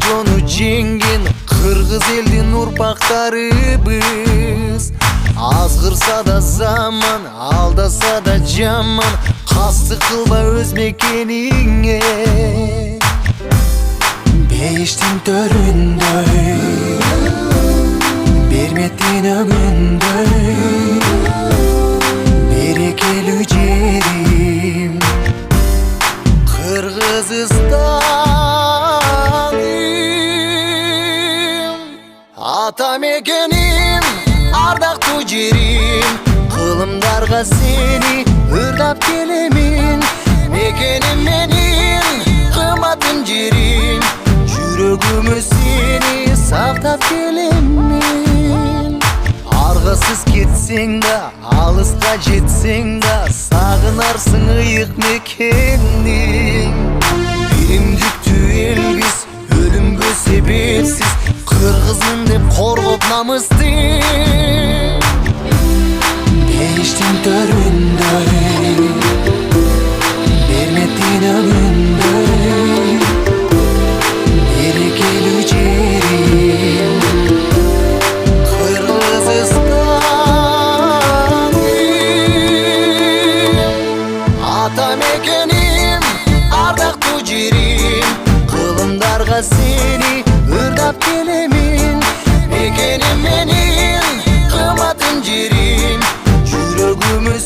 жолдону жеңген кыргыз элдин урпактарыбыз. Азгырса да заман, алдаса да жаман, кастык кылба өз мекениңе. Бейиштин төрүндөй, берметтин өгүндөй, берекелүү жерим Кыргызстаным. Ата мекеним, ардактуу жерим, кылымдарга сени ырдап келемин. Мекеним менин, кымбатын жерим, жүрөгүмө сени сактап келемин. Аргасыз кетсең да, алыска жетсең да, сагынарсың ыйык мекениң. Биримдиктүү элбиз, өлүмгө себепсиз, кыргызмын деп коргоп намысты. Бейиштин төрүндөй, берметтин өгүндөй, берекелүү жерим Кыргызстаным. Ата мекеним, ардактуу жерим, кылымдарга сени ырдап келемин. Мекеним менин, кымбатын жерим, жүрөгүмө